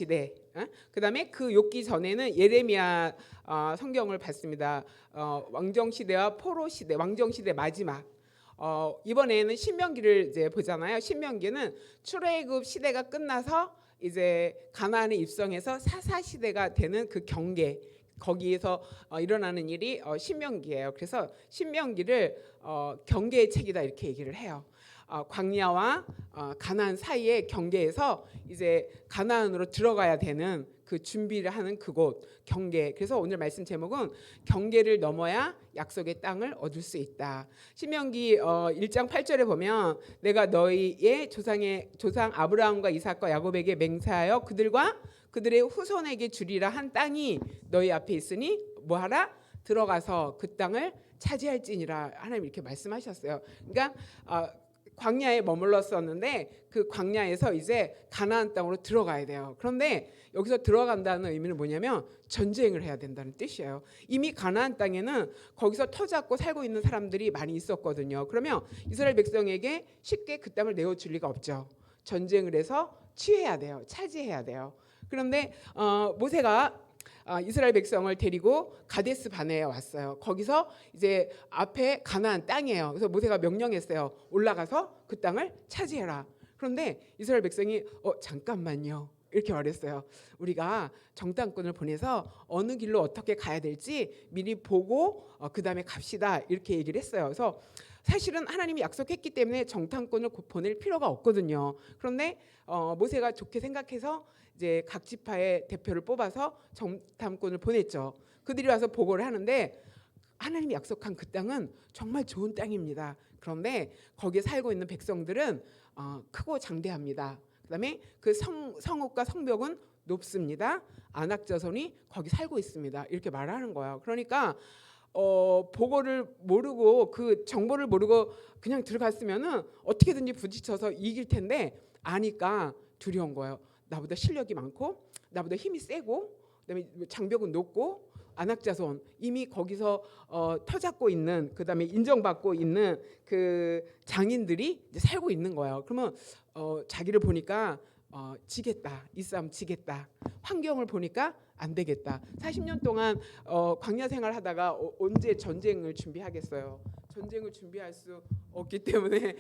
시대. 그다음에 그 욥기 전에는 예레미야 성경을 봤습니다. 왕정 시대와 포로 시대, 왕정 시대 마지막. 이번에는 신명기를 이제 보잖아요. 신명기는 출애굽 시대가 끝나서 이제 가나안에 입성해서 사사 시대가 되는 그 경계, 거기에서 일어나는 일이 신명기예요. 그래서 신명기를 경계의 책이다 이렇게 얘기를 해요. 광야와 가나안 사이의 경계에서 이제 가나안으로 들어가야 되는 그 준비를 하는 그곳 경계. 그래서 오늘 말씀 제목은 경계를 넘어야 약속의 땅을 얻을 수 있다. 신명기 1장 8절에 보면 내가 너희의 조상 아브라함과 이삭과 야곱에게 맹세하여 그들과 그들의 후손에게 주리라 한 땅이 너희 앞에 있으니 뭐하라? 들어가서 그 땅을 차지할지니라. 하나님 이렇게 말씀하셨어요. 그러니까 광야에 머물렀었는데 그 광야에서 이제 가나안 땅으로 들어가야 돼요. 그런데 여기서 들어간다는 의미는 뭐냐면 전쟁을 해야 된다는 뜻이에요. 이미 가나안 땅에는 거기서 터 잡고 살고 있는 사람들이 많이 있었거든요. 그러면 이스라엘 백성에게 쉽게 그 땅을 내어줄 리가 없죠. 전쟁을 해서 취해야 돼요. 차지해야 돼요. 그런데 모세가 이스라엘 백성을 데리고 가데스 바네에 왔어요. 거기서 이제 앞에 가나안 땅이에요. 그래서 모세가 명령했어요. 올라가서 그 땅을 차지해라. 그런데 이스라엘 백성이 잠깐만요. 이렇게 말했어요. 우리가 정탐꾼을 보내서 어느 길로 어떻게 가야 될지 미리 보고 그 다음에 갑시다. 이렇게 얘기를 했어요. 그래서 사실은 하나님이 약속했기 때문에 정탐꾼을 보낼 필요가 없거든요. 그런데 모세가 좋게 생각해서 이제 각 지파의 대표를 뽑아서 정탐꾼을 보냈죠. 그들이 와서 보고를 하는데 하나님이 약속한 그 땅은 정말 좋은 땅입니다. 그런데 거기에 살고 있는 백성들은 크고 장대합니다. 그다음에 그 성읍과 성벽은 높습니다. 아낙 자손이 거기 살고 있습니다. 이렇게 말하는 거예요. 그러니까 보고를 모르고 그 정보를 모르고 그냥 들어갔으면은 어떻게든지 부딪혀서 이길 텐데 아니까 두려운 거예요. 나보다 실력이 많고 나보다 힘이 세고 그다음에 장벽은 높고 안악자손 이미 거기서 터 잡고 있는 그다음에 인정받고 있는 그 장인들이 이제 살고 있는 거예요. 그러면 자기를 보니까 지겠다. 이 싸움 지겠다. 환경을 보니까 안 되겠다. 40년 동안 광야 생활하다가 언제 전쟁을 준비하겠어요. 전쟁을 준비할 수 없기 때문에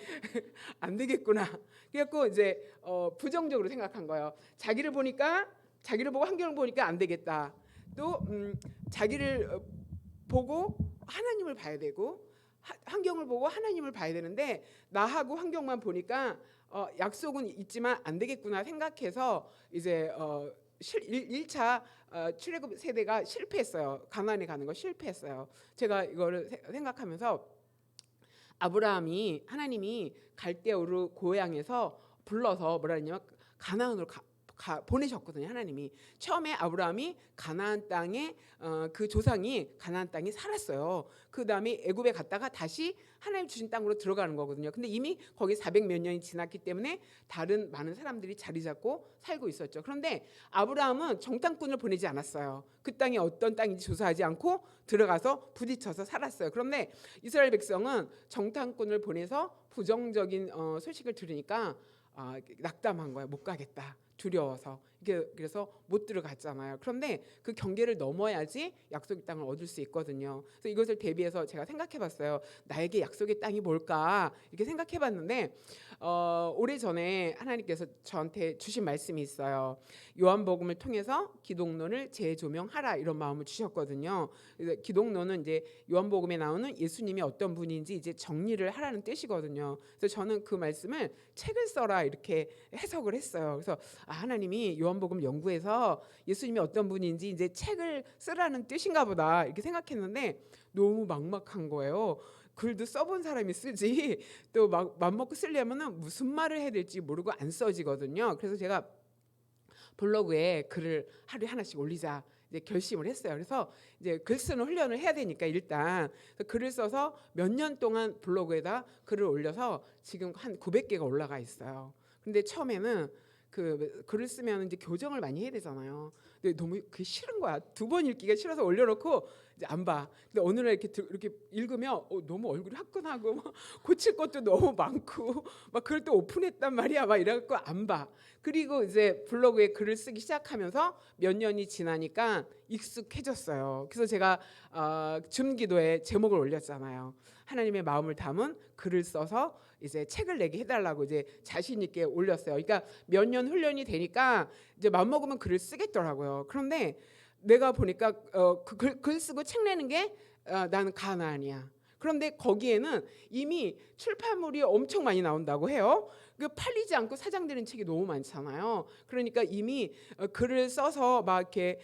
안 되겠구나. 그래갖고 이제 부정적으로 생각한 거예요. 자기를 보고 환경을 보니까 안 되겠다. 또 자기를 보고 하나님을 봐야 되고 환경을 보고 하나님을 봐야 되는데 나하고 환경만 보니까 약속은 있지만 안 되겠구나 생각해서 이제 1차 출애굽 세대가 실패했어요. 가나안에 가는 거 실패했어요. 제가 이거를 생각하면서 하나님이 갈대우르 고향에서 불러서 뭐라 했냐면 가나안으로 보내셨거든요. 하나님이 처음에 아브라함이 가나안 땅에 그 조상이 가나안 땅에 살았어요. 그 다음에 애굽에 갔다가 다시 하나님 주신 땅으로 들어가는 거거든요. 근데 이미 거기 400몇 년이 지났기 때문에 다른 많은 사람들이 자리 잡고 살고 있었죠. 그런데 아브라함은 정탐꾼을 보내지 않았어요. 그 땅이 어떤 땅인지 조사하지 않고 들어가서 부딪혀서 살았어요. 그런데 이스라엘 백성은 정탐꾼을 보내서 부정적인 소식을 들으니까 낙담한 거예요. 못 가겠다. 두려워서. 그래서 못 들어갔잖아요. 그런데 그 경계를 넘어야지 약속의 땅을 얻을 수 있거든요. 그래서 이것을 대비해서 제가 생각해봤어요. 나에게 약속의 땅이 뭘까 이렇게 생각해봤는데 오래전에 하나님께서 저한테 주신 말씀이 있어요. 요한복음을 통해서 기독론을 재조명하라 이런 마음을 주셨거든요. 그래서 기독론은 이제 요한복음에 나오는 예수님이 어떤 분인지 이제 정리를 하라는 뜻이거든요. 그래서 저는 그 말씀을 책을 써라 이렇게 해석을 했어요. 그래서 하나님이 요한복음 연구해서 예수님이 어떤 분인지 이제 책을 쓰라는 뜻인가 보다 이렇게 생각했는데 너무 막막한 거예요. 글도 써본 사람이 쓰지 또 막 맘먹고 쓰려면은 무슨 말을 해야 될지 모르고 안 써지거든요. 그래서 제가 블로그에 글을 하루에 하나씩 올리자 이제 결심을 했어요. 그래서 이제 글 쓰는 훈련을 해야 되니까 일단 글을 써서 몇 년 동안 블로그에다 글을 올려서 지금 한 900개가 올라가 있어요. 근데 처음에는 그 글을 쓰면 이제 교정을 많이 해야 되잖아요. 근데 너무 그게 싫은 거야. 2번 읽기가 싫어서 올려놓고 이제 안 봐. 근데 어느 날 이렇게 읽으면 너무 얼굴이 화끈하고 막 고칠 것도 너무 많고 막 그걸 또 오픈했단 말이야. 막 이래갖고 안 봐. 그리고 이제 블로그에 글을 쓰기 시작하면서 몇 년이 지나니까 익숙해졌어요. 그래서 제가 줌기도에 제목을 올렸잖아요. 하나님의 마음을 담은 글을 써서 이제 책을 내게 해달라고 이제 자신 있게 올렸어요. 그러니까 몇 년 훈련이 되니까 이제 마음 먹으면 글을 쓰겠더라고요. 그런데 내가 보니까 글 쓰고 책 내는 게 나는 가나안이야. 그런데 거기에는 이미 출판물이 엄청 많이 나온다고 해요. 그 팔리지 않고 사장되는 책이 너무 많잖아요. 그러니까 이미 글을 써서 막 이렇게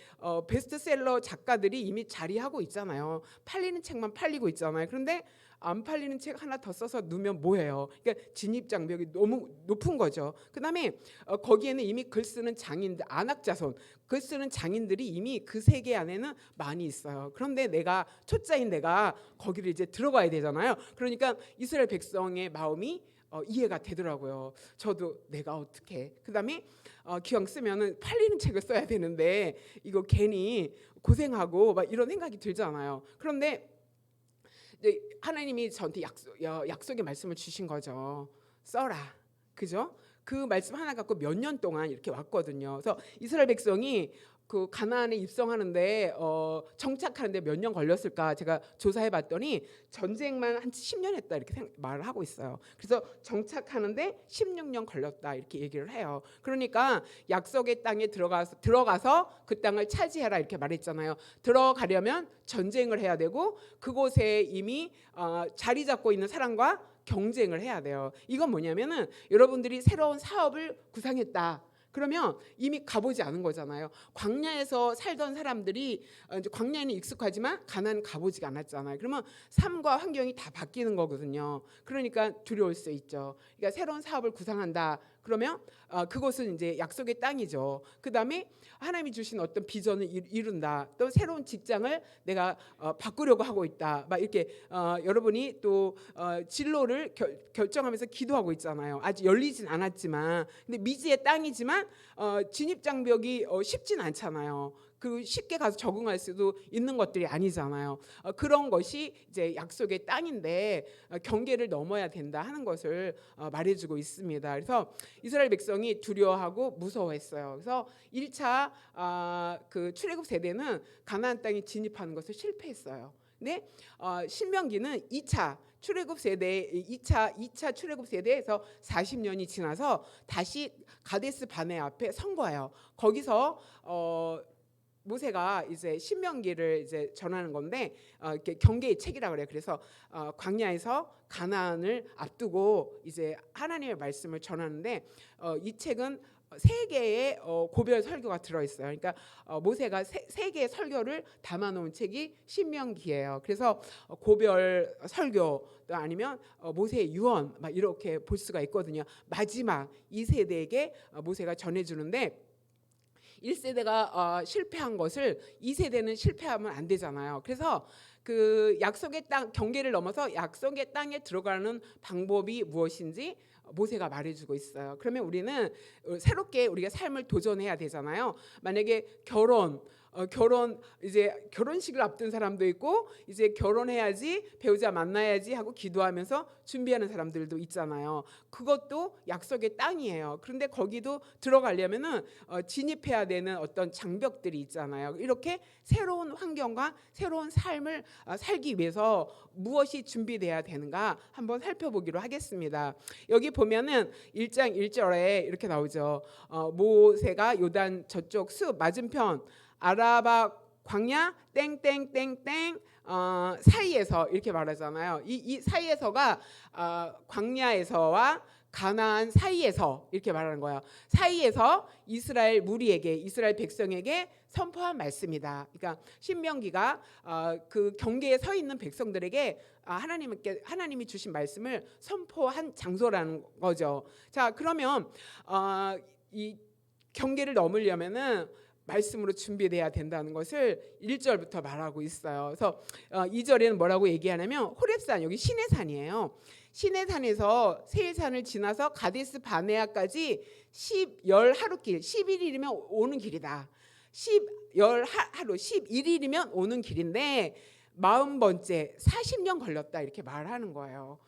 베스트셀러 작가들이 이미 자리하고 있잖아요. 팔리는 책만 팔리고 있잖아요. 그런데 안 팔리는 책 하나 더 써서 넣으면 뭐예요? 그러니까 진입 장벽이 너무 높은 거죠. 그다음에 거기에는 이미 글 쓰는 장인들, 안학자손, 글 쓰는 장인들이 이미 그 세계 안에는 많이 있어요. 그런데 초짜인 내가 거기를 이제 들어가야 되잖아요. 그러니까 이스라엘 백성의 마음이 이해가 되더라고요. 저도 내가 어떻게 그다음에 기왕 쓰면은 팔리는 책을 써야 되는데 이거 괜히 고생하고 막 이런 생각이 들잖아요. 그런데 이제 하나님이 저한테 약속의 말씀을 주신 거죠. 써라, 그죠? 그 말씀 하나 갖고 몇 년 동안 이렇게 왔거든요. 그래서 이스라엘 백성이 그 가나안에 입성하는데 정착하는데 몇 년 걸렸을까 제가 조사해봤더니 전쟁만 한 10년 했다 이렇게 말을 하고 있어요. 그래서 정착하는데 16년 걸렸다 이렇게 얘기를 해요. 그러니까 약속의 땅에 들어가서 그 땅을 차지해라 이렇게 말했잖아요. 들어가려면 전쟁을 해야 되고 그곳에 이미 자리 잡고 있는 사람과 경쟁을 해야 돼요. 이건 뭐냐면은 여러분들이 새로운 사업을 구상했다. 그러면 이미 가보지 않은 거잖아요. 광야에서 살던 사람들이 이제 광야에는 익숙하지만 가나안 가보지가 않았잖아요. 그러면 삶과 환경이 다 바뀌는 거거든요. 그러니까 두려울 수 있죠. 그러니까 새로운 사업을 구상한다. 그러면 그것은 이제 약속의 땅이죠. 그 다음에 하나님이 주신 어떤 비전을 이룬다. 또 새로운 직장을 내가 바꾸려고 하고 있다. 막 이렇게 여러분이 또 진로를 결정하면서 기도하고 있잖아요. 아직 열리진 않았지만, 근데 미지의 땅이지만 진입 장벽이 쉽진 않잖아요. 그 쉽게 가서 적응할 수도 있는 것들이 아니잖아요. 그런 것이 이제 약속의 땅인데 경계를 넘어야 된다 하는 것을 말해주고 있습니다. 그래서 이스라엘 백성이 두려워하고 무서워했어요. 그래서 1차 그 출애굽 세대는 가나안 땅에 진입하는 것을 실패했어요. 근데 신명기는 2차 출애굽 세대 2차 출애굽 세대에서 40년이 지나서 다시 가데스 바네 앞에 선 거예요. 거기서 모세가 이제 신명기를 이제 전하는 건데 이렇게 경계의 책이라 그래요. 그래서 광야에서 가나안을 앞두고 이제 하나님의 말씀을 전하는데 이 책은 세 개의 고별 설교가 들어 있어요. 그러니까 모세가 세 개의 설교를 담아 놓은 책이 신명기예요. 그래서 고별 설교 또 아니면 모세의 유언 막 이렇게 볼 수가 있거든요. 마지막 이 세대에게 모세가 전해 주는데 1세대가 실패한 것을 2세대는 실패하면 안 되잖아요. 그래서 그 약속의 땅 경계를 넘어서 약속의 땅에 들어가는 방법이 무엇인지 모세가 말해주고 있어요. 그러면 우리는 새롭게 우리가 삶을 도전해야 되잖아요. 만약에 결혼 이제 결혼식을 앞둔 사람도 있고 이제 결혼해야지 배우자 만나야지 하고 기도하면서 준비하는 사람들도 있잖아요. 그것도 약속의 땅이에요. 그런데 거기도 들어가려면은 진입해야 되는 어떤 장벽들이 있잖아요. 이렇게 새로운 환경과 새로운 삶을 살기 위해서 무엇이 준비돼야 되는가 한번 살펴보기로 하겠습니다. 여기 보면은 1장 1절에 이렇게 나오죠. 모세가 요단 저쪽 숲 맞은편 아라바 광야 땡땡땡땡 사이에서 이렇게 말하잖아요. 이 사이에서가 광야에서와 가나안 사이에서 이렇게 말하는 거예요. 사이에서 이스라엘 무리에게 이스라엘 백성에게 선포한 말씀이다. 그러니까 신명기가 그 경계에 서 있는 백성들에게 하나님이 주신 말씀을 선포한 장소라는 거죠. 자, 그러면 이 경계를 넘으려면은 말씀으로 준비돼야 된다는 것을 1절부터 말하고 있어요. 그래서 2절에는 뭐라고 얘기하냐면 호렙산 여기 시내산이에요. 시내산에서 세일산을 지나서 가데스 바네아까지 10하루길 11일이면 오는 길이다. 하루 11일이면 오는 길인데 40번째 40년 걸렸다 이렇게 말하는 거예요.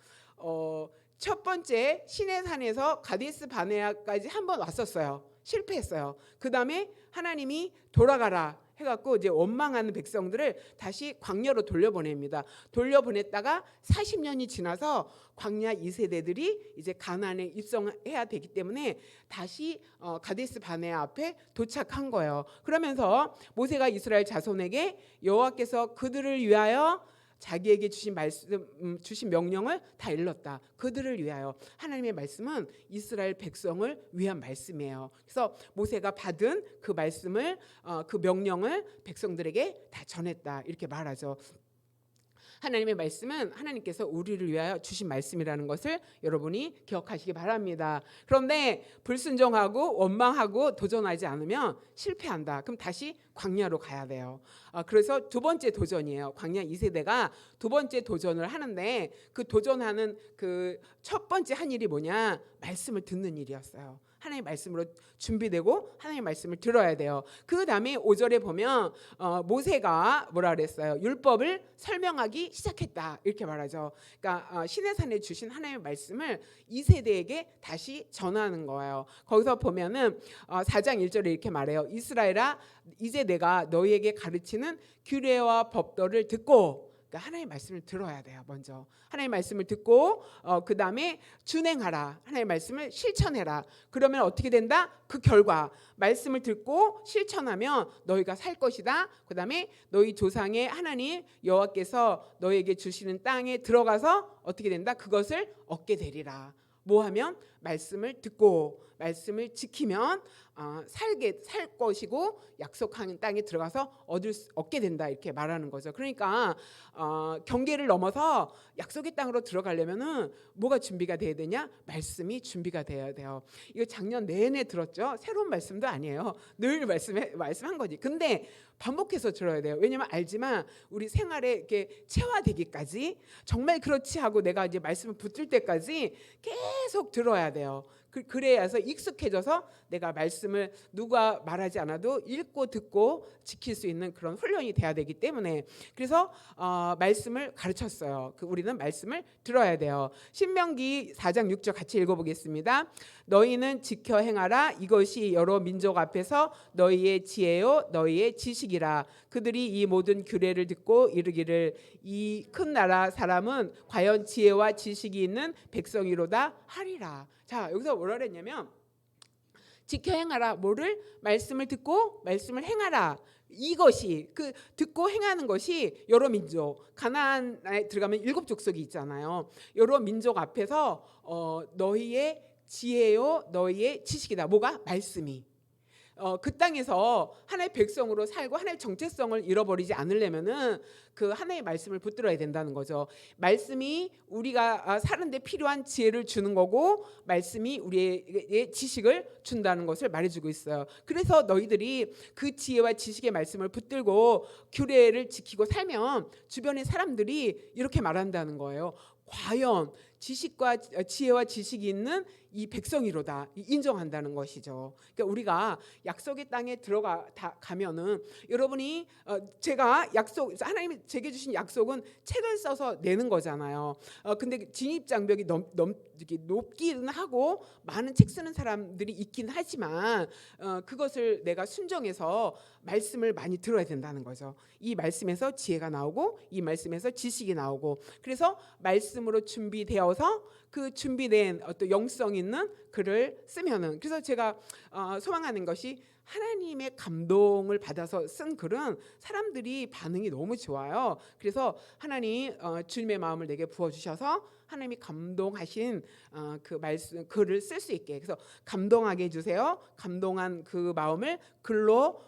첫 번째 시내산에서 가데스 바네아까지 한번 왔었어요. 실패했어요. 그 다음에 하나님이 돌아가라 해갖고 이제 원망하는 백성들을 다시 광야로 돌려보냅니다. 돌려보냈다가 40년이 지나서 광야 2세대들이 이제 가나안에 입성해야 되기 때문에 다시 가데스 바네아 앞에 도착한 거예요. 그러면서 모세가 이스라엘 자손에게 여호와께서 그들을 위하여 자기에게 주신 말씀, 주신 명령을 다 일렀다. 그들을 위하여. 하나님의 말씀은 이스라엘 백성을 위한 말씀이에요. 그래서 모세가 받은 그 말씀을, 그 명령을 백성들에게 다 전했다. 이렇게 말하죠. 하나님의 말씀은 하나님께서 우리를 위하여 주신 말씀이라는 것을 여러분이 기억하시기 바랍니다. 그런데 불순종하고 원망하고 도전하지 않으면 실패한다. 그럼 다시 광야로 가야 돼요. 그래서 두 번째 도전이에요. 광야 2세대가 두 번째 도전을 하는데 그 도전하는 그 첫 번째 한 일이 뭐냐? 말씀을 듣는 일이었어요. 하나님의 말씀으로 준비되고 하나님의 말씀을 들어야 돼요. 그 다음에 5절에 보면 모세가 뭐라 그랬어요? 율법을 설명하기 시작했다 이렇게 말하죠. 그러니까 시내산에 주신 하나님의 말씀을 2세대에게 다시 전하는 거예요. 거기서 보면은 4장 1절에 이렇게 말해요. 이스라엘아 이제 내가 너희에게 가르치는 규례와 법도를 듣고, 그러니까 하나님의 말씀을 들어야 돼요. 먼저 하나님의 말씀을 듣고 그 다음에 준행하라. 하나님의 말씀을 실천해라. 그러면 어떻게 된다? 그 결과 말씀을 듣고 실천하면 너희가 살 것이다. 그 다음에 너희 조상의 하나님 여호와께서 너희에게 주시는 땅에 들어가서 어떻게 된다? 그것을 얻게 되리라. 뭐 하면? 말씀을 듣고 말씀을 지키면 살 것이고 약속한 땅에 들어가서 얻게 된다 이렇게 말하는 거죠. 그러니까 경계를 넘어서 약속의 땅으로 들어가려면은 뭐가 준비가 돼야 되냐? 말씀이 준비가 돼야 돼요. 이거 작년 내내 들었죠. 새로운 말씀도 아니에요. 늘 말씀한 거지. 근데 반복해서 들어야 돼요. 왜냐면 알지만 우리 생활에 이렇게 체화되기까지 정말 그렇지 하고 내가 이제 말씀을 붙들 때까지 계속 들어야 돼요. 그래야서 익숙해져서 내가 말씀을 누가 말하지 않아도 읽고 듣고 지킬 수 있는 그런 훈련이 돼야 되기 때문에 그래서 말씀을 가르쳤어요. 우리는 말씀을 들어야 돼요. 신명기 4장 6절 같이 읽어보겠습니다. 너희는 지켜 행하라. 이것이 여러 민족 앞에서 너희의 지혜요 너희의 지식이라. 그들이 이 모든 규례를 듣고 이르기를 이 큰 나라 사람은 과연 지혜와 지식이 있는 백성이로다 하리라. 자, 여기서 뭐라 그랬냐면 지켜 행하라. 뭐를? 말씀을 듣고 말씀을 행하라. 이것이 그 듣고 행하는 것이 여러 민족, 가나안에 들어가면 7 족속이 있잖아요. 여러 민족 앞에서 너희의 지혜요 너희의 지식이다. 뭐가? 말씀이. 그 땅에서 하나의 백성으로 살고 하나의 정체성을 잃어버리지 않으려면은 그 하나의 말씀을 붙들어야 된다는 거죠. 말씀이 우리가 사는데 필요한 지혜를 주는 거고 말씀이 우리의 지식을 준다는 것을 말해주고 있어요. 그래서 너희들이 그 지혜와 지식의 말씀을 붙들고 규례를 지키고 살면 주변의 사람들이 이렇게 말한다는 거예요. 과연 지식과 지혜와 지식이 있는 이 백성이로다 인정한다는 것이죠. 그러니까 우리가 약속의 땅에 가면은 여러분이 제가 하나님이 제게 주신 약속은 책을 써서 내는 거잖아요. 근데 진입 장벽이 높기는 하고 많은 책 쓰는 사람들이 있긴 하지만 그것을 내가 순정해서 말씀을 많이 들어야 된다는 거죠. 이 말씀에서 지혜가 나오고 이 말씀에서 지식이 나오고 그래서 말씀으로 준비되어서 그 준비된 어떤 영성 있는 글을 쓰면은 그래서 제가 소망하는 것이 하나님의 감동을 받아서 쓴 글은 사람들이 반응이 너무 좋아요. 그래서 하나님 주님의 마음을 내게 부어주셔서 하나님이 감동하신 그 말씀 글을 쓸 수 있게 그래서 감동하게 해주세요. 감동한 그 마음을 글로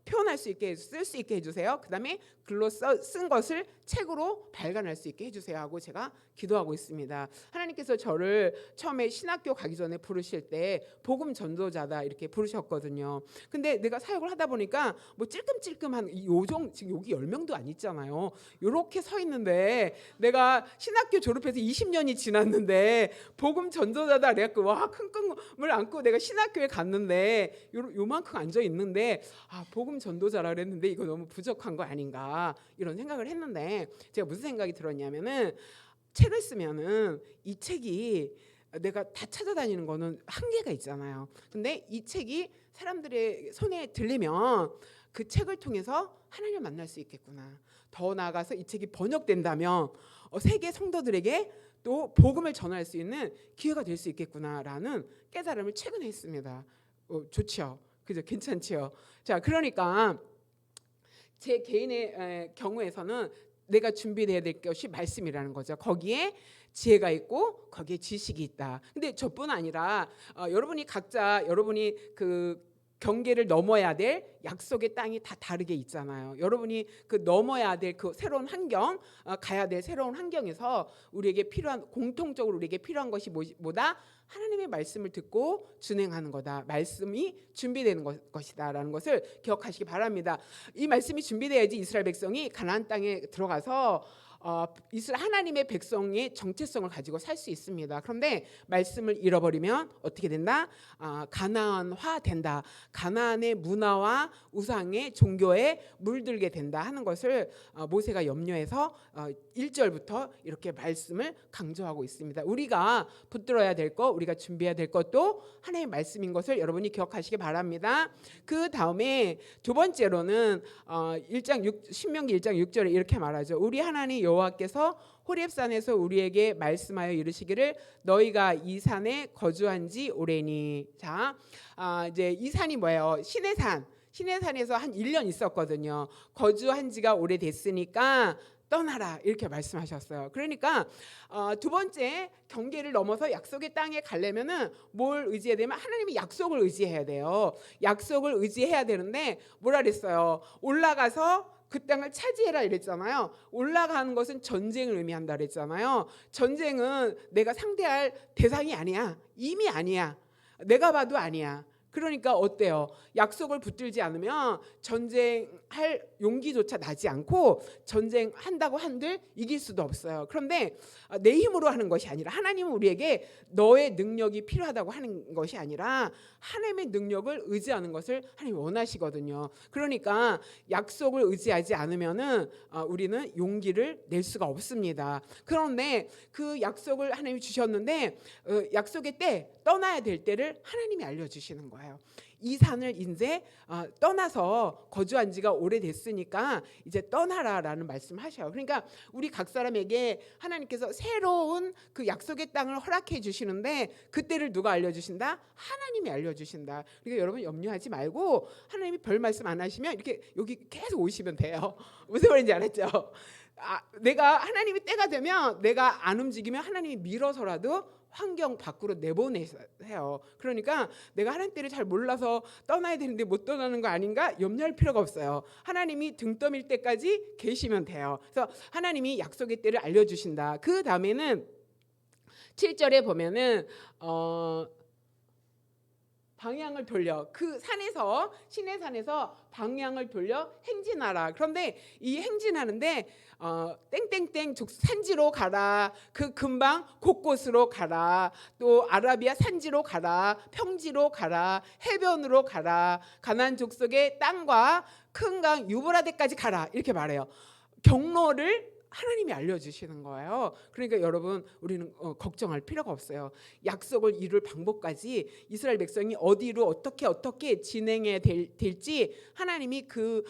표현할 수 있게 쓸 수 있게 해주세요. 그 다음에 글로 쓴 것을 책으로 발간할 수 있게 해주세요 하고 제가 기도하고 있습니다. 하나님께서 저를 처음에 신학교 가기 전에 부르실 때 복음 전도자다 이렇게 부르셨거든요. 근데 내가 사역을 하다 보니까 뭐 찔끔찔끔한 지금 여기 10명도 안 있잖아요. 이렇게 서 있는데 내가 신학교 졸업해서 20년이 지났는데 복음 전도자다 그래갖고 와 큰 꿈을 안고 내가 신학교에 갔는데 요만큼 앉아 있는데 복음 전도자라 그랬는데 이거 너무 부족한 거 아닌가 이런 생각을 했는데 제가 무슨 생각이 들었냐면은 책을 쓰면은 이 책이 내가 다 찾아다니는 거는 한계가 있잖아요. 근데 이 책이 사람들의 손에 들리면 그 책을 통해서 하나님을 만날 수 있겠구나. 더 나아가서 이 책이 번역된다면 세계 성도들에게 또 복음을 전할 수 있는 기회가 될 수 있겠구나라는 깨달음을 최근에 했습니다. 좋죠. 그죠? 괜찮지요. 자, 그러니까 제 개인의 경우에서는 내가 준비해야 될 것이 말씀이라는 거죠. 거기에 지혜가 있고 거기에 지식이 있다. 근데 저뿐 아니라 여러분이 각자 여러분이 그 경계를 넘어야 될 약속의 땅이 다 다르게 있잖아요. 여러분이 그 넘어야 될 그 새로운 환경, 가야 될 새로운 환경에서 우리에게 필요한 공통적으로 우리에게 필요한 것이 뭐다? 하나님의 말씀을 듣고 준행하는 거다. 말씀이 준비되는 것이다라는 것을 기억하시기 바랍니다. 이 말씀이 준비돼야지 이스라엘 백성이 가나안 땅에 들어가서 이스라엘 하나님의 백성의 정체성을 가지고 살 수 있습니다. 그런데 말씀을 잃어버리면 어떻게 된다? 가나안화 된다. 가나안의 문화와 우상의 종교에 물들게 된다 하는 것을 모세가 염려해서 1절부터 이렇게 말씀을 강조하고 있습니다. 우리가 붙들어야 될 것, 우리가 준비해야 될 것도 하나님의 말씀인 것을 여러분이 기억하시기 바랍니다. 그 다음에 두 번째로는 신명기 1장 6절에 이렇게 말하죠. 우리 하나님 여호와께서 호렙산에서 우리에게 말씀하여 이르시기를 너희가 이 산에 거주한 지 오래니. 자, 이제 이 산이 뭐예요? 시내산에서 한 1년 있었거든요. 거주한 지가 오래됐으니까 떠나라 이렇게 말씀하셨어요. 그러니까 두 번째 경계를 넘어서 약속의 땅에 가려면은 뭘 의지해야 되면 하나님의 약속을 의지해야 돼요. 약속을 의지해야 되는데 뭐라 그랬어요? 올라가서 그 땅을 차지해라 이랬잖아요. 올라가는 것은 전쟁을 의미한다 그랬잖아요. 전쟁은 내가 상대할 대상이 아니야. 이미 아니야. 내가 봐도 아니야. 그러니까 어때요? 약속을 붙들지 않으면 전쟁할 용기조차 나지 않고 전쟁한다고 한들 이길 수도 없어요. 그런데 내 힘으로 하는 것이 아니라 하나님은 우리에게 너의 능력이 필요하다고 하는 것이 아니라 하나님의 능력을 의지하는 것을 하나님이 원하시거든요. 그러니까 약속을 의지하지 않으면은 우리는 용기를 낼 수가 없습니다. 그런데 그 약속을 하나님이 주셨는데 약속의 때 떠나야 될 때를 하나님이 알려주시는 거예요. 이 산을 이제 떠나서 거주한 지가 오래됐으니까 이제 떠나라라는 말씀하셔요. 그러니까 우리 각 사람에게 하나님께서 새로운 그 약속의 땅을 허락해 주시는데 그때를 누가 알려주신다? 하나님이 알려주신다. 그러니까 여러분 염려하지 말고 하나님이 별 말씀 안 하시면 이렇게 여기 계속 오시면 돼요. 무슨 말인지 알았죠? 내가 하나님이 때가 되면 내가 안 움직이면 하나님이 밀어서라도 환경 밖으로 내보내세요. 그러니까 내가 하나님 때를 잘 몰라서 떠나야 되는데 못 떠나는 거 아닌가 염려할 필요가 없어요. 하나님이 등 떠밀 때까지 계시면 돼요. 그래서 하나님이 약속의 때를 알려주신다. 그 다음에는 7절에 보면은 방향을 돌려 그 산에서 시내산에서 방향을 돌려 행진하라. 그런데 이 행진하는데 땡땡땡 산지로 가라. 그 근방 곳곳으로 가라. 또 아라비아 산지로 가라. 평지로 가라. 해변으로 가라. 가나안 족속의 땅과 큰 강 유브라데까지 가라. 이렇게 말해요. 경로를 하나님이 알려주시는 거예요. 그러니까 여러분 우리는 걱정할 필요가 없어요. 약속을 이룰 방법까지 이스라엘 백성이 어디로 어떻게 진행해야 될지 하나님이 그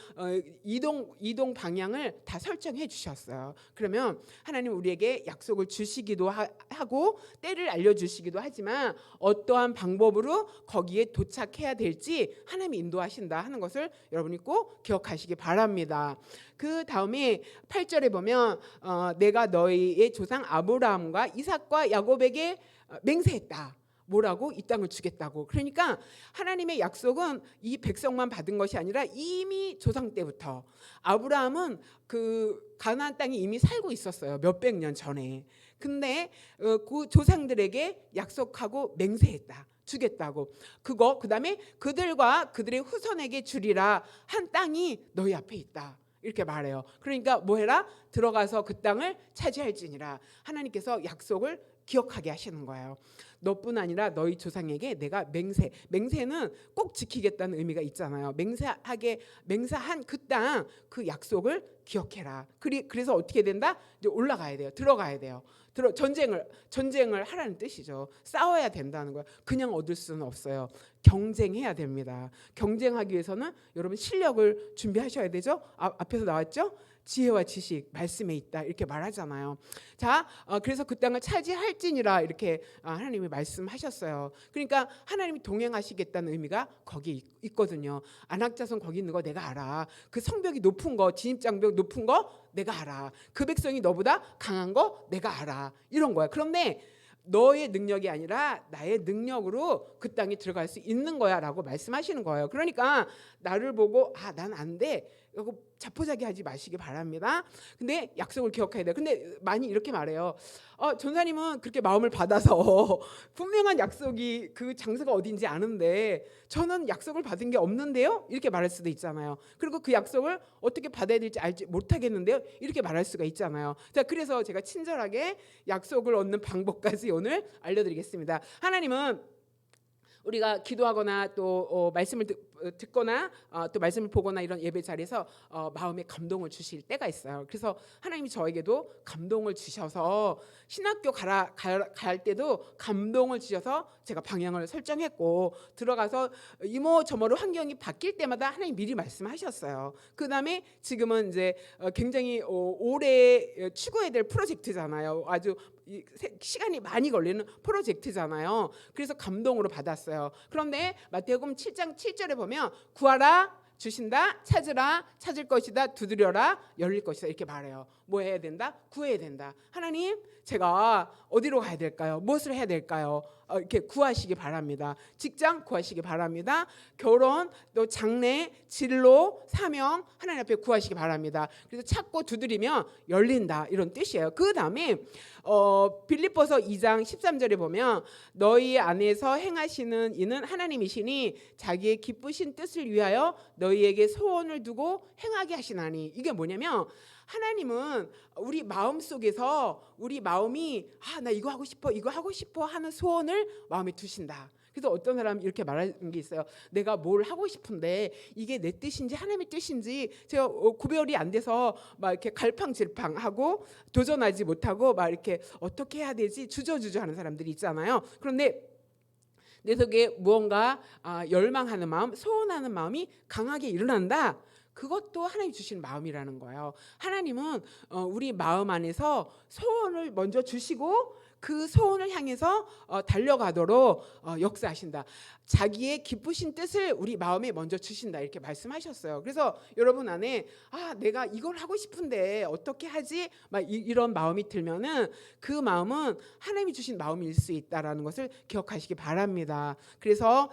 이동 방향을 다 설정해 주셨어요. 그러면 하나님 우리에게 약속을 주시기도 하고 때를 알려주시기도 하지만 어떠한 방법으로 거기에 도착해야 될지 하나님이 인도하신다 하는 것을 여러분이 꼭 기억하시기 바랍니다. 그 다음에 8절에 보면 내가 너희의 조상 아브라함과 이삭과 야곱에게 맹세했다. 뭐라고? 이 땅을 주겠다고. 그러니까 하나님의 약속은 이 백성만 받은 것이 아니라 이미 조상 때부터 아브라함은 그 가나안 땅에 이미 살고 있었어요. 몇백 년 전에. 근데 그 조상들에게 약속하고 맹세했다. 주겠다고. 그다음에 그들과 그들의 후손에게 주리라 한 땅이 너희 앞에 있다. 이렇게 말해요. 그러니까 뭐 해라? 들어가서 그 땅을 차지할지니라. 하나님께서 약속을 기억하게 하시는 거예요. 너뿐 아니라 너희 조상에게 내가 맹세는 꼭 지키겠다는 의미가 있잖아요. 맹세한 그 땅, 그 약속을 기억해라. 그래서 어떻게 된다? 이제 올라가야 돼요. 들어가야 돼요. 전쟁을 하라는 뜻이죠. 싸워야 된다는 거예요. 그냥 얻을 수는 없어요. 경쟁해야 됩니다. 경쟁하기 위해서는 여러분 실력을 준비하셔야 되죠. 앞에서 나왔죠? 지혜와 지식 말씀에 있다 이렇게 말하잖아요. 자, 그래서 그 땅을 차지할지니라 이렇게 하나님이 말씀하셨어요. 그러니까 하나님이 동행하시겠다는 의미가 거기 있거든요. 안악자손 거기 있는 거 내가 알아. 그 성벽이 높은 거, 진입장벽 높은 거 내가 알아. 그 백성이 너보다 강한 거 내가 알아. 이런 거야. 그런데 너의 능력이 아니라 나의 능력으로 그 땅에 들어갈 수 있는 거야 라고 말씀하시는 거예요. 그러니까 나를 보고 난 안 돼. 이거 자포자기 하지 마시기 바랍니다. 근데 약속을 기억해야 돼요. 근데 많이 이렇게 말해요. 전사님은 그렇게 마음을 받아서 분명한 약속이 그 장소가 어딘지 아는데 저는 약속을 받은 게 없는데요? 이렇게 말할 수도 있잖아요. 그리고 그 약속을 어떻게 받아야 될지 알지 못하겠는데요? 이렇게 말할 수가 있잖아요. 자, 그래서 제가 친절하게 약속을 얻는 방법까지 오늘 알려드리겠습니다. 하나님은 우리가 기도하거나 또 말씀을 듣거나 또 말씀을 보거나 이런 예배 자리에서 마음에 감동을 주실 때가 있어요. 그래서 하나님이 저에게도 감동을 주셔서 신학교 갈 때도 감동을 주셔서 제가 방향을 설정했고 들어가서 이모저모로 환경이 바뀔 때마다 하나님 미리 말씀하셨어요. 그 다음에 지금은 이제 굉장히 오래 추구해야 될 프로젝트잖아요. 아주 시간이 많이 걸리는 프로젝트잖아요. 그래서 감동으로 받았어요. 그런데 마태복음 7장 7절에 보면 구하라 주신다, 찾으라 찾을 것이다, 두드려라 열릴 것이다 이렇게 말해요. 뭐 해야 된다? 구해야 된다. 하나님 제가 어디로 가야 될까요? 무엇을 해야 될까요? 이렇게 구하시기 바랍니다. 직장 구하시기 바랍니다. 결혼, 또 장래, 진로, 사명 하나님 앞에 구하시기 바랍니다. 그래서 찾고 두드리면 열린다 이런 뜻이에요. 그 다음에 빌립보서 2장 13절에 보면 너희 안에서 행하시는 이는 하나님이시니 자기의 기쁘신 뜻을 위하여 너희에게 소원을 두고 행하게 하시나니. 이게 뭐냐면 하나님은 우리 마음 속에서 우리 마음이 나 이거 하고 싶어 하는 소원을 마음에 두신다. 그래서 어떤 사람이 이렇게 말하는 게 있어요. 내가 뭘 하고 싶은데 이게 내 뜻인지 하나님의 뜻인지 제가 구별이 안 돼서 막 이렇게 갈팡질팡하고 도전하지 못하고 막 이렇게 어떻게 해야 되지 주저주저하는 사람들이 있잖아요. 그런데 내 속에 무언가 열망하는 마음, 소원하는 마음이 강하게 일어난다. 그것도 하나님 주신 마음이라는 거예요. 하나님은 우리 마음 안에서 소원을 먼저 주시고 그 소원을 향해서 달려가도록 역사하신다. 자기의 기쁘신 뜻을 우리 마음에 먼저 주신다 이렇게 말씀하셨어요. 그래서 여러분 안에 내가 이걸 하고 싶은데 어떻게 하지? 막 이런 마음이 들면은 그 마음은 하나님이 주신 마음일 수 있다라는 것을 기억하시기 바랍니다. 그래서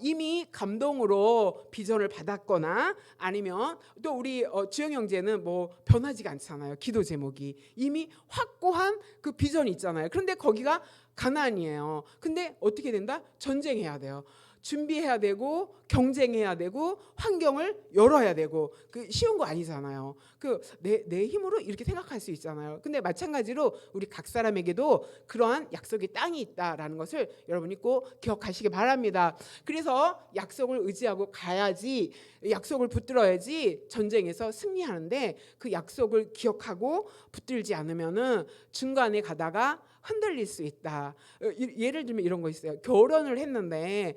이미 감동으로 비전을 받았거나 아니면 또 우리 주영 형제는 뭐 변하지가 않잖아요. 기도 제목이 이미 확고한 그 비전이 있잖아요. 그런데 거기가 가나안이에요. 근데 어떻게 된다? 전쟁해야 돼요. 준비해야 되고 경쟁해야 되고 환경을 열어야 되고 그 쉬운 거 아니잖아요. 그 내 힘으로 이렇게 생각할 수 있잖아요. 근데 마찬가지로 우리 각 사람에게도 그러한 약속의 땅이 있다라는 것을 여러분이 꼭 기억하시기 바랍니다. 그래서 약속을 의지하고 가야지, 약속을 붙들어야지 전쟁에서 승리하는데 그 약속을 기억하고 붙들지 않으면은 중간에 가다가 흔들릴 수 있다. 예를 들면 이런 거 있어요. 결혼을 했는데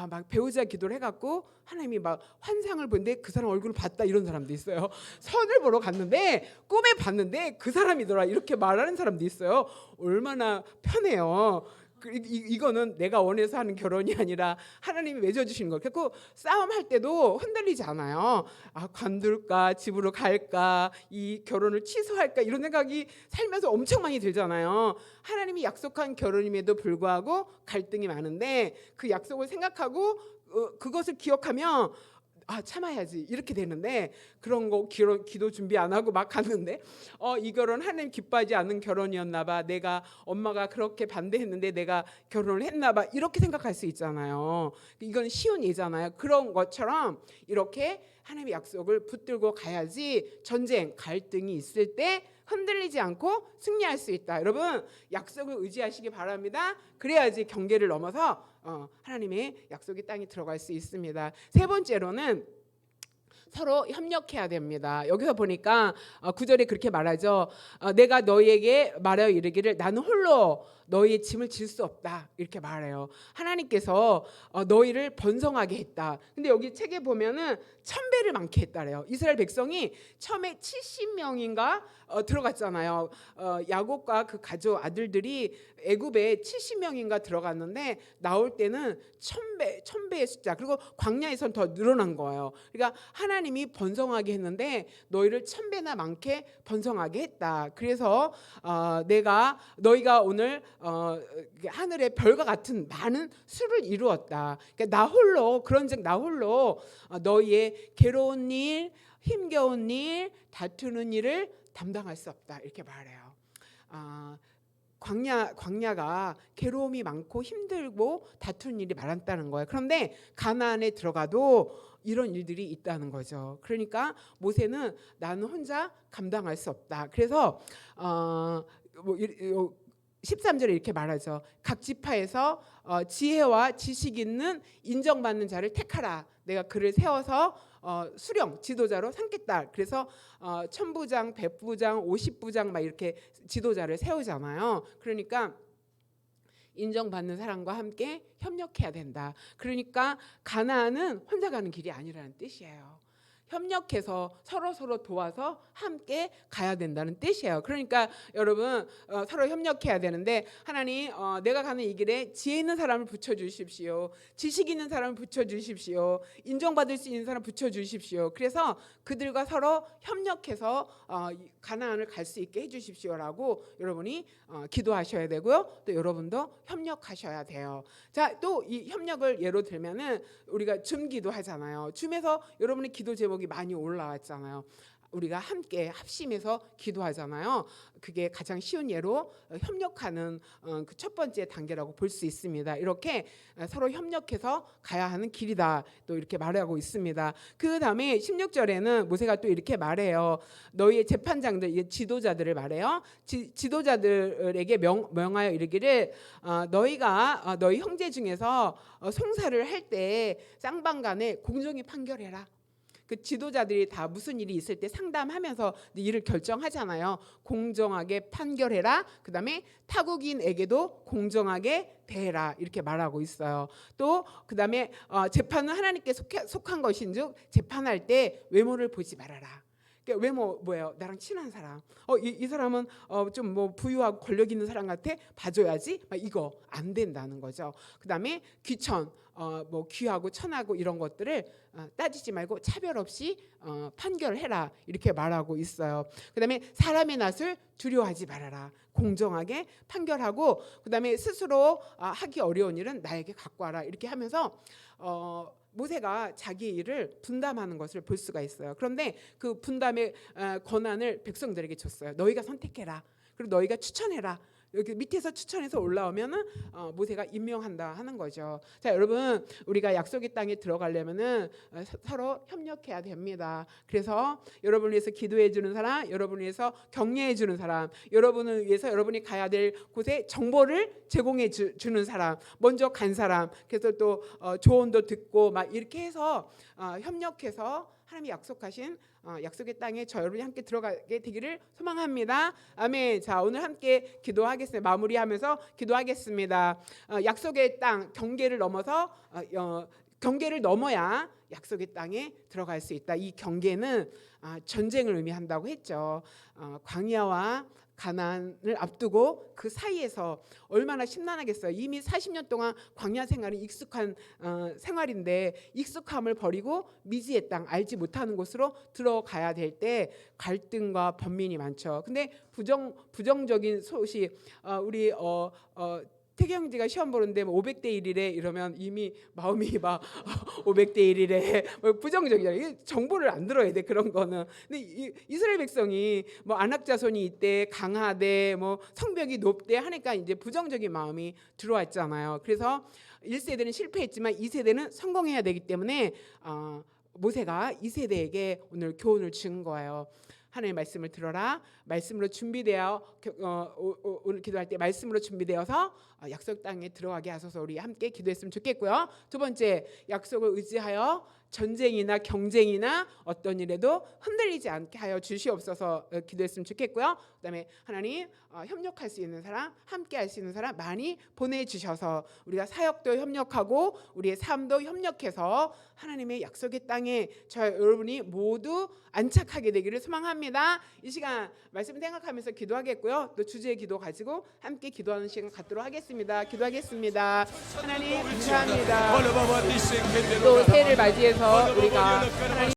막 배우자 기도를 해갖고 하나님이 막 환상을 보는데 그 사람 얼굴을 봤다 이런 사람도 있어요. 선을 보러 갔는데 꿈에 봤는데 그 사람이더라 이렇게 말하는 사람도 있어요. 얼마나 편해요. 이거는 내가 원해서 하는 결혼이 아니라 하나님이 맺어주신 거. 그래서 싸움할 때도 흔들리지 않아요. 관둘까 집으로 갈까 이 결혼을 취소할까 이런 생각이 살면서 엄청 많이 들잖아요. 하나님이 약속한 결혼임에도 불구하고 갈등이 많은데 그 약속을 생각하고 그것을 기억하면 참아야지 이렇게 되는데, 그런 거 기도 준비 안 하고 막 갔는데 이 결혼 하나님 기뻐하지 않는 결혼이었나 봐, 내가 엄마가 그렇게 반대했는데 내가 결혼을 했나 봐, 이렇게 생각할 수 있잖아요. 이건 쉬운 예잖아요. 그런 것처럼 이렇게 하나님의 약속을 붙들고 가야지 전쟁 갈등이 있을 때 흔들리지 않고 승리할 수 있다. 여러분, 약속을 의지하시기 바랍니다. 그래야지 경계를 넘어서 하나님의 약속의 땅에 들어갈 수 있습니다. 세 번째로는 서로 협력해야 됩니다. 여기서 보니까 9절에 그렇게 말하죠. 내가 너희에게 말하여 이르기를 나는 홀로 너희의 짐을 질 수 없다, 이렇게 말해요. 하나님께서 너희를 번성하게 했다. 근데 여기 책에 보면은 1000배를 많게 했다래요. 이스라엘 백성이 처음에 70명인가 들어갔잖아요. 야곱과 그 가족 아들들이 애굽에 70명인가 들어갔는데 나올 때는 1000배의 숫자, 그리고 광야에선 더 늘어난 거예요. 그러니까 하나님이 번성하게 했는데 너희를 1000배나 많게 번성하게 했다. 그래서 너희가 오늘 하늘의 별과 같은 많은 수를 이루었다. 그러니까 그런즉 나 홀로 너희의 괴로운 일, 힘겨운 일, 다투는 일을 담당할 수 없다, 이렇게 말해요. 광야가 괴로움이 많고 힘들고 다투는 일이 많았다는 거예요. 그런데 가나안에 들어가도 이런 일들이 있다는 거죠. 그러니까 모세는 나는 혼자 감당할 수 없다. 그래서 13절에 이렇게 말하죠. 각 지파에서 지혜와 지식 있는 인정받는 자를 택하라. 내가 그를 세워서 수령 지도자로 삼겠다. 그래서 천부장, 백부장, 50부장 막 이렇게 지도자를 세우잖아요. 그러니까 인정받는 사람과 함께 협력해야 된다. 그러니까 가나안은 혼자 가는 길이 아니라는 뜻이에요. 협력해서 서로 도와서 함께 가야 된다는 뜻이에요. 그러니까 여러분, 서로 협력해야 되는데 하나님, 내가 가는 이 길에 지혜 있는 사람을 붙여주십시오. 지식 있는 사람을 붙여주십시오. 인정받을 수 있는 사람 붙여주십시오. 그래서 그들과 서로 협력해서 가나안을 갈 수 있게 해주십시오라고 여러분이 기도하셔야 되고요. 또 여러분도 협력하셔야 돼요. 자, 또 이 협력을 예로 들면은 우리가 줌기도 하잖아요. 줌에서 여러분의 기도 제목이 많이 올라왔잖아요. 우리가 함께 합심해서 기도하잖아요. 그게 가장 쉬운 예로 협력하는 그 첫 번째 단계라고 볼 수 있습니다. 이렇게 서로 협력해서 가야 하는 길이다, 또 이렇게 말하고 있습니다. 그 다음에 16절에는 모세가 또 이렇게 말해요. 너희의 재판장들, 지도자들을 말해요. 지도자들에게 명하여 이르기를 너희가 너희 형제 중에서 송사를 할 때 쌍방간에 공정히 판결해라. 그 지도자들이 다 무슨 일이 있을 때 상담하면서 일을 결정하잖아요. 공정하게 판결해라. 그다음에 타국인에게도 공정하게 대해라, 이렇게 말하고 있어요. 또 그다음에 재판은 하나님께 속한 것인즉 재판할 때 외모를 보지 말아라. 그러니까 외모 뭐예요? 나랑 친한 사람. 이 사람은 좀 뭐 부유하고 권력 있는 사람 같아, 봐줘야지. 이거 안 된다는 거죠. 그다음에 귀천, 뭐 귀하고 천하고 이런 것들을 따지지 말고 차별 없이 판결해라, 이렇게 말하고 있어요. 그다음에 사람의 낯을 두려워하지 말아라. 공정하게 판결하고, 그다음에 스스로 하기 어려운 일은 나에게 갖고 와라, 이렇게 하면서 모세가 자기 일을 분담하는 것을 볼 수가 있어요. 그런데 그 분담의 권한을 백성들에게 줬어요. 너희가 선택해라. 그리고 너희가 추천해라. 여기 밑에서 추천해서 올라오면은 모세가 임명한다 하는 거죠. 자, 여러분, 우리가 약속의 땅에 들어가려면은 서로 협력해야 됩니다. 그래서 여러분을 위해서 기도해 주는 사람, 여러분을 위해서 격려해 주는 사람, 여러분을 위해서 여러분이 가야 될 곳에 정보를 제공해 주는 사람, 먼저 간 사람, 그래서 또 조언도 듣고 막 이렇게 해서 협력해서 하나님이 약속하신 약속의 땅에 저 여러분이 함께 들어가게 되기를 소망합니다. 아멘. 자, 오늘 함께 기도하겠습니다. 마무리하면서 기도하겠습니다. 약속의 땅, 경계를 넘어서 경계를 넘어야 약속의 땅에 들어갈 수 있다. 이 경계는 전쟁을 의미한다고 했죠. 광야와 가나안을 앞두고 그 사이에서 얼마나 심란하겠어요. 이미 40년 동안 광야 생활이 익숙한 생활인데 익숙함을 버리고 미지의 땅, 알지 못하는 곳으로 들어가야 될 때 갈등과 번민이 많죠. 근데 부정적인 소식, 우리 태기 형제가 시험 보는데 뭐 500대 1이래 이러면 이미 마음이 막 500대 1이래 뭐 부정적이야. 정보를 안 들어야 돼 그런 거는. 근데 이스라엘 백성이 뭐 안악자손이 있대, 강하대, 뭐 성벽이 높대 하니까 이제 부정적인 마음이 들어왔잖아요. 그래서 1세대는 실패했지만 2세대는 성공해야 되기 때문에 모세가 2세대에게 오늘 교훈을 준 거예요. 하나님의 말씀을 들어라. 말씀으로 준비되어 오늘 기도할 때 말씀으로 준비되어서 약속 땅에 들어가게 하소서. 우리 함께 기도했으면 좋겠고요. 두 번째, 약속을 의지하여 전쟁이나 경쟁이나 어떤 일에도 흔들리지 않게 하여 주시옵소서 기도했으면 좋겠고요. 그다음에 하나님 협력할 수 있는 사람, 함께 할 수 있는 사람 많이 보내주셔서 우리가 사역도 협력하고 우리의 삶도 협력해서 하나님의 약속의 땅에 저 여러분이 모두 안착하게 되기를 소망합니다. 이 시간 말씀 생각하면서 기도하겠고요. 또 주제의 기도 가지고 함께 기도하는 시간 갖도록 하겠습니다. 기도하겠습니다. 하나님 감사합니다. 또 새해를 맞이해서 우리가 하나님